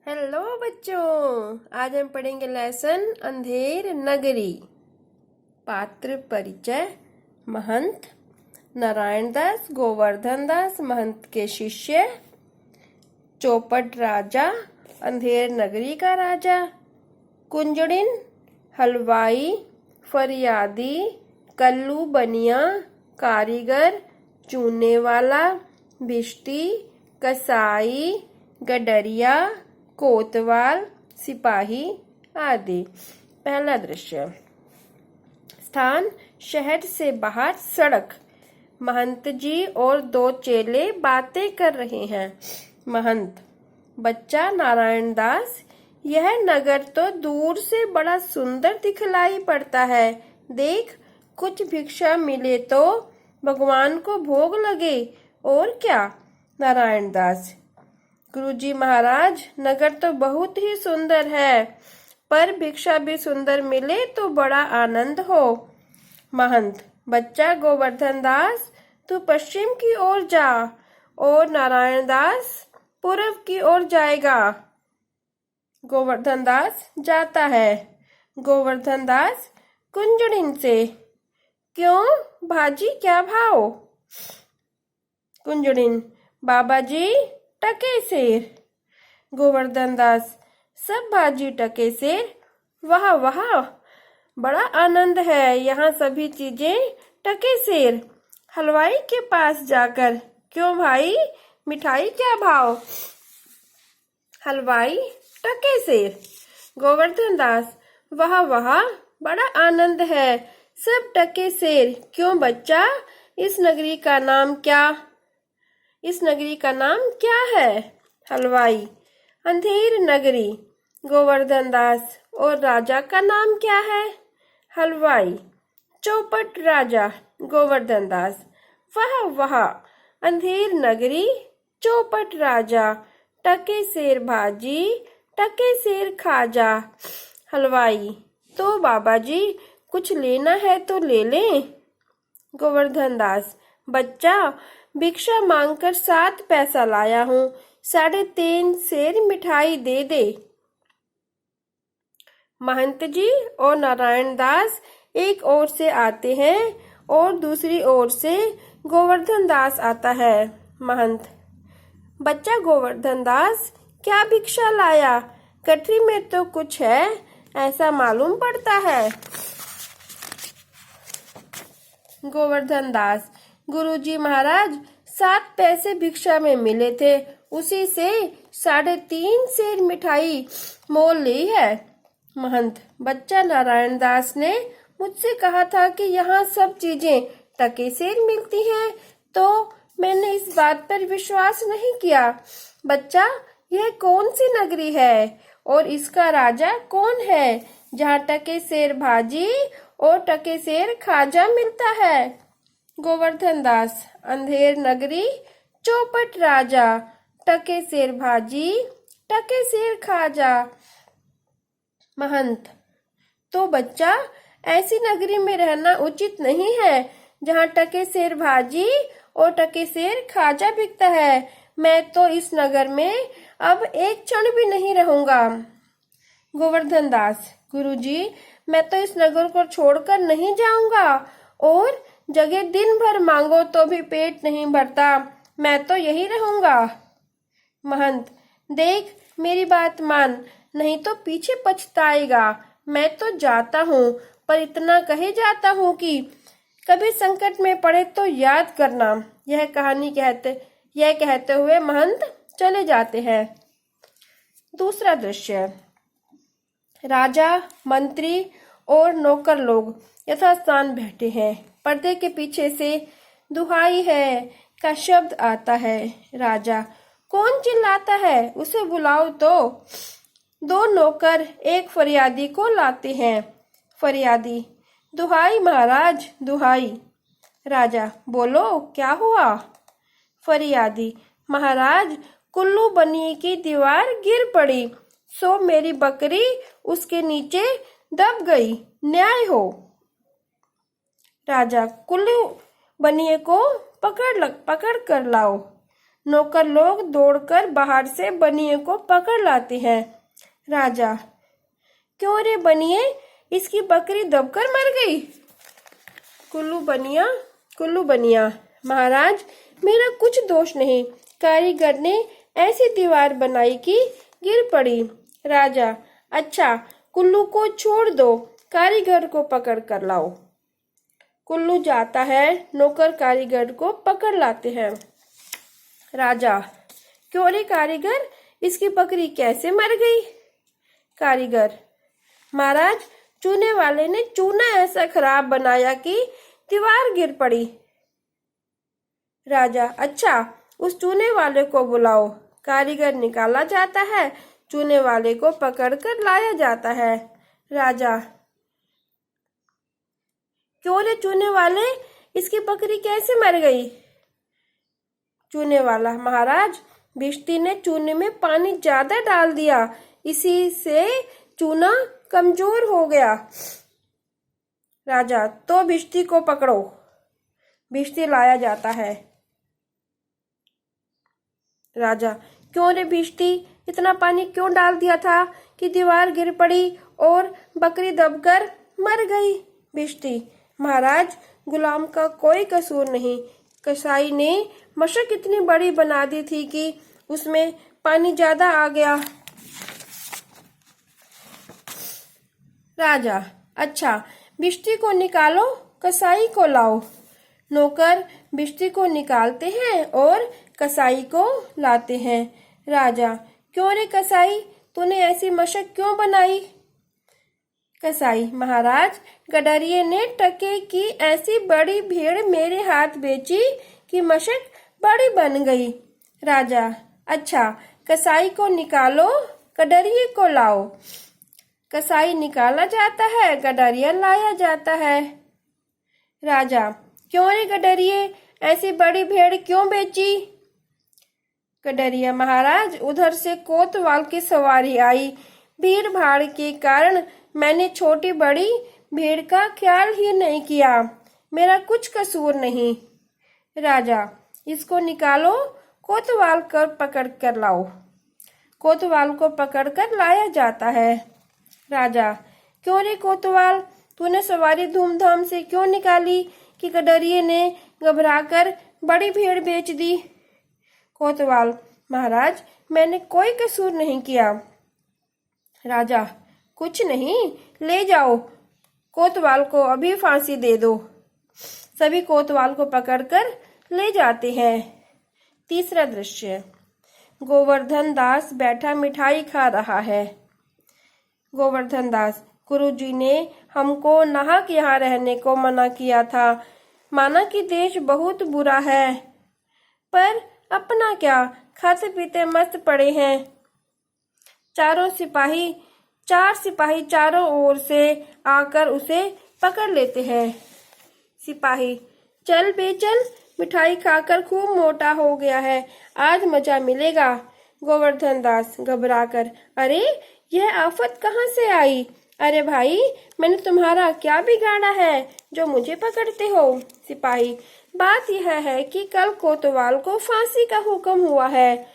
Hello बच्चों, आज हम पढ़ेंगे लेसन अंधेर नगरी। पात्र परिचय। महंत नारायण दास गोवर्धन दास महंत के शिष्य। चौपट राजा अंधेर नगरी का राजा। कुंजड़िन हलवाई फरियादी कल्लू बनिया कारीगर चूने वाला भिश्ती कसाई गडरिया कोतवाल सिपाही आदि। पहला दृश्य। स्थान शहर से बाहर सड़क। महंत जी और दो चेले बातें कर रहे हैं। महंत बच्चा नारायण दास, यह नगर तो दूर से बड़ा सुंदर दिखलाई पड़ता है। देख, कुछ भिक्षा मिले तो भगवान को भोग लगे, और क्या। नारायण दास गुरुजी महाराज, नगर तो बहुत ही सुंदर है, पर भिक्षा भी सुंदर मिले तो बड़ा आनंद हो। महंत बच्चा गोवर्धन दास, तू पश्चिम की ओर जा और नारायण दास पूर्व की ओर जाएगा। गोवर्धन दास जाता है। गोवर्धन दास कुंजड़िन से, क्यों भाजी क्या भाव। कुंजड़िन बाबा जी टके सेर। गोवर्धन दास सब भाजी टके सेर। वाह वाह, बड़ा आनंद है, यहाँ सभी चीजें टके सेर। हलवाई के पास जाकर, क्यों भाई मिठाई क्या भाव। हलवाई टके सेर। गोवर्धन दास वाह वाह, बड़ा आनंद है, सब टके सेर। क्यों बच्चा, इस नगरी का नाम क्या। इस नगरी का नाम क्या है। हलवाई अंधेर नगरी। गोवर्धन दास और राजा का नाम क्या है। हलवाई चौपट राजा। गोवर्धन दास वाह वाह, अंधेर नगरी चौपट राजा टके सेर भाजी टके सेर खाजा। हलवाई तो बाबा जी कुछ लेना है तो ले लें। गोवर्धन दास बच्चा भिक्षा मांगकर 7 पैसा लाया हूँ, 3.5 सेर मिठाई दे दे। महंत जी और नारायण दास एक ओर से आते हैं और दूसरी ओर से गोवर्धन दास आता है। महंत बच्चा गोवर्धन दास क्या भिक्षा लाया, कटरी में तो कुछ है ऐसा मालूम पड़ता है। गोवर्धन दास गुरुजी महाराज 7 पैसे भिक्षा में मिले थे, उसी से 3.5 सेर मिठाई मोल ली है। महंत बच्चा नारायण दास ने मुझसे कहा था कि यहाँ सब चीजें टके सेर मिलती हैं, तो मैंने इस बात पर विश्वास नहीं किया। बच्चा यह कौन सी नगरी है और इसका राजा कौन है, जहाँ टके सेर भाजी और टके सेर खाजा मिलता है। गोवर्धन दास अंधेर नगरी चौपट राजा टके सेर भाजी टके सेर खाजा। महंत तो बच्चा ऐसी नगरी में रहना उचित नहीं है जहाँ टके सेर भाजी और टके सेर खाजा बिकता है। मैं तो इस नगर में अब एक क्षण भी नहीं रहूंगा। गोवर्धन दास गुरुजी, मैं तो इस नगर को छोड़कर नहीं जाऊंगा, और जगह दिन भर मांगो तो भी पेट नहीं भरता, मैं तो यही रहूंगा। महंत देख मेरी बात मान, नहीं तो पीछे पछताएगा। मैं तो जाता हूँ, पर इतना कहे जाता हूँ कि कभी संकट में पड़े तो याद करना। यह कहते हुए महंत चले जाते हैं। दूसरा दृश्य। राजा मंत्री और नौकर लोग यथास्थान बैठे हैं। पर्दे के पीछे से दुहाई है का शब्द आता है। राजा कौन चिल्लाता है, उसे बुलाओ तो। 2 नौकर एक फरियादी को लाते हैं। फरियादी दुहाई महाराज दुहाई। राजा बोलो क्या हुआ। फरियादी महाराज कुल्लू बनिए की दीवार गिर पड़ी, सो मेरी बकरी उसके नीचे दब गई, न्याय हो। राजा कुल्लू बनिए को पकड़ कर लाओ। नौकर लोग दौड़कर बाहर से बनिए को पकड़ लाते हैं। राजा, क्यों रे बनिए, इसकी बकरी दबकर मर गई। कुल्लू बनिया, महाराज मेरा कुछ दोष नहीं, कारीगर ने ऐसी दीवार बनाई कि गिर पड़ी। राजा, अच्छा कुल्लू को छोड़ दो, कारीगर को पकड़ कर लाओ। कुल्लू जाता है, नौकर कारीगर को पकड़ लाते हैं। राजा, क्यों रे कारीगर, इसकी बकरी कैसे मर गई। कारीगर, महाराज चूने वाले ने चूना ऐसा खराब बनाया कि दीवार गिर पड़ी। राजा, अच्छा उस चूने वाले को बुलाओ। कारीगर निकाला जाता है, चूने वाले को पकड़कर लाया जाता है। राजा, क्यों रे चूने वाले, इसकी बकरी कैसे मर गई। चूने वाला, महाराज भिश्ती ने चूने में पानी ज्यादा डाल दिया, इसी से चूना कमजोर हो गया। राजा, तो भिश्ती को पकड़ो। भिश्ती लाया जाता है। राजा, क्यों रे भिश्ती, इतना पानी क्यों डाल दिया था कि दीवार गिर पड़ी और बकरी दबकर मर गई। भिश्ती, महाराज गुलाम का कोई कसूर नहीं, कसाई ने मशक इतनी बड़ी बना दी थी कि उसमें पानी ज्यादा आ गया। राजा, अच्छा भिश्ती को निकालो, कसाई को लाओ। नौकर भिश्ती को निकालते हैं और कसाई को लाते हैं। राजा, क्यों रे कसाई, तूने ऐसी मशक क्यों बनाई। कसाई, महाराज गडरिये ने टके की ऐसी बड़ी भीड़ मेरे हाथ बेची कि मशक बड़ी बन गई। राजा, अच्छा कसाई को निकालो, गडरिये को लाओ। कसाई निकाला जाता है, गडरिया लाया जाता है। राजा, क्यों रे गडरिये, ऐसी बड़ी भेड़ क्यों बेची। गडरिया, महाराज उधर से कोतवाल की सवारी आई, भीड़ भाड़ के कारण मैंने छोटी बड़ी भीड़ का ख्याल ही नहीं किया, मेरा कुछ कसूर नहीं। राजा, इसको निकालो, कोतवाल कर पकड़ कर लाओ। कोतवाल को पकड़कर लाया जाता है। राजा, क्यों रे कोतवाल, तूने सवारी धूमधाम से क्यों निकाली कि गडरिये ने घबराकर बड़ी भीड़ बेच दी। कोतवाल, महाराज मैंने कोई कसूर नहीं किया। राजा, कुछ नहीं, ले जाओ, कोतवाल को अभी फांसी दे दो। सभी कोतवाल को पकड़कर ले जाते हैं। तीसरा दृश्य, गोवर्धन दास बैठा मिठाई खा रहा है। गोवर्धन दास, गुरुजी ने हमको नाहक यहाँ रहने को मना किया था, माना कि देश बहुत बुरा है, पर अपना क्या, खाते पीते मस्त पड़े हैं। चार सिपाही चारों ओर से आकर उसे पकड़ लेते हैं। सिपाही, चल बेचल, मिठाई खाकर खूब मोटा हो गया है, आज मजा मिलेगा। गोवर्धन दास घबराकर, अरे यह आफत कहाँ से आई। अरे भाई, मैंने तुम्हारा क्या बिगाड़ा है जो मुझे पकड़ते हो। सिपाही, बात यह है कि कल कोतवाल को फांसी का हुक्म हुआ है,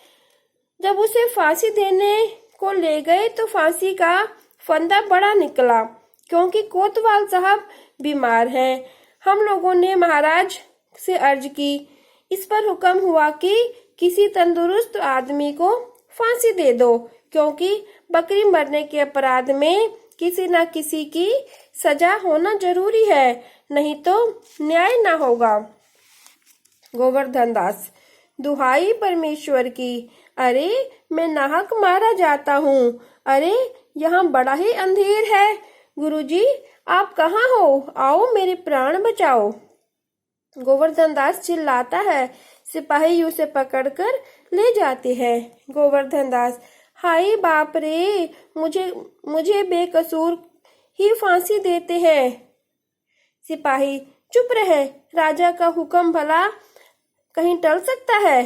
जब उसे फांसी देने को ले गए तो फांसी का फंदा बड़ा निकला, क्योंकि कोतवाल साहब बीमार हैं। हम लोगों ने महाराज से अर्ज की, इस पर हुक्म हुआ कि किसी तंदुरुस्त आदमी को फांसी दे दो, क्योंकि बकरी मरने के अपराध में किसी न किसी की सजा होना जरूरी है, नहीं तो न्याय न होगा। गोवर्धन दास, दुहाई परमेश्वर की, अरे मैं नाहक मारा जाता हूँ, अरे यहाँ बड़ा ही अंधेर है। गुरुजी आप कहाँ हो, आओ मेरे प्राण बचाओ। गोवर्धन दास चिल्लाता है, सिपाही उसे पकड़कर ले जाते हैं। गोवर्धन दास, हाय बाप रे, मुझे बेकसूर ही फांसी देते हैं। सिपाही, चुप रहे, राजा का हुक्म भला कहीं टल सकता है।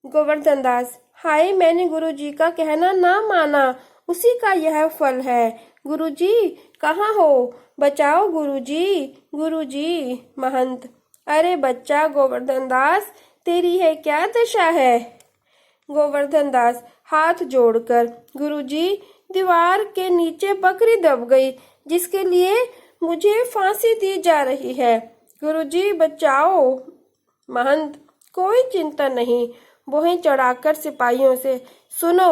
गोवर्धन दास, हाय मैंने गुरुजी का कहना ना माना, उसी का यह फल है। गुरुजी कहाँ हो, बचाओ गुरुजी, गुरुजी। महंत, अरे बच्चा गोवर्धन दास, तेरी है क्या दशा है। गोवर्धन दास हाथ जोड़कर, गुरुजी दीवार के नीचे बकरी दब गई जिसके लिए मुझे फांसी दी जा रही है। गुरुजी बचाओ। महंत कोई चिंता नहीं, बोहे चढ़ाकर सिपाहियों से, सुनो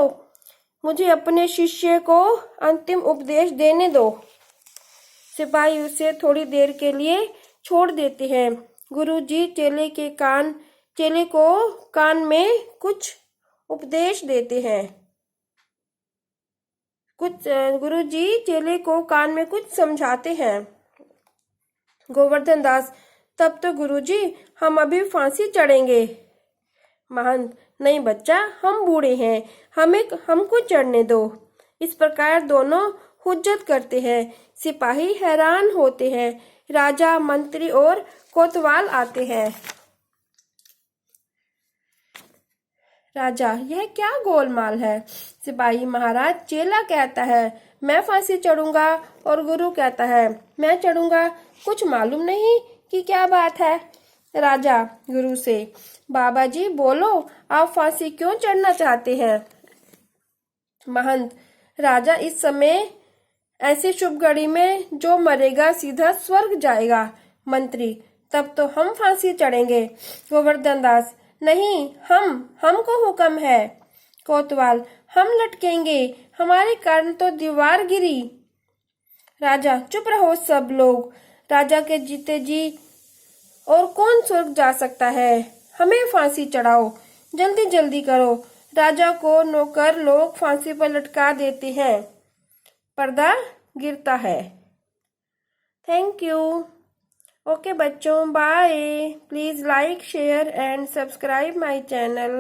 मुझे अपने शिष्य को अंतिम उपदेश देने दो। सिपाही उसे थोड़ी देर के लिए छोड़ देते हैं। गुरुजी चेले को कान में कुछ उपदेश देते हैं। गुरुजी चेले को कान में कुछ समझाते हैं। गोवर्धन दास तब तो गुरुजी हम अभी फांसी चढ़ेंगे। महंत नहीं बच्चा, हम बूढ़े हैं, हमको चढ़ने दो। इस प्रकार दोनों हुज्जत करते हैं। सिपाही हैरान होते हैं। राजा, मंत्री और कोतवाल आते हैं। राजा यह क्या गोलमाल है। सिपाही महाराज चेला कहता है मैं फांसी चढ़ूंगा और गुरु कहता है मैं चढ़ूंगा, कुछ मालूम नहीं कि क्या बात है। राजा गुरु से बाबा जी बोलो आप फांसी क्यों चढ़ना चाहते हैं। महंत राजा इस समय ऐसी शुभ घड़ी में जो मरेगा सीधा स्वर्ग जाएगा। मंत्री तब तो हम फांसी चढ़ेंगे। गोवर्धन दास नहीं, हमको हुक्म है। कोतवाल हम लटकेंगे, हमारे कारण तो दीवार गिरी। राजा चुप रहो सब लोग, राजा के जीते जी और कौन स्वर्ग जा सकता है। हमें फांसी चढ़ाओ, जल्दी जल्दी करो। राजा को नौकर लोग फांसी पर लटका देते हैं। पर्दा गिरता है। Thank you. ओके बच्चों, bye. Please like, share and subscribe my channel.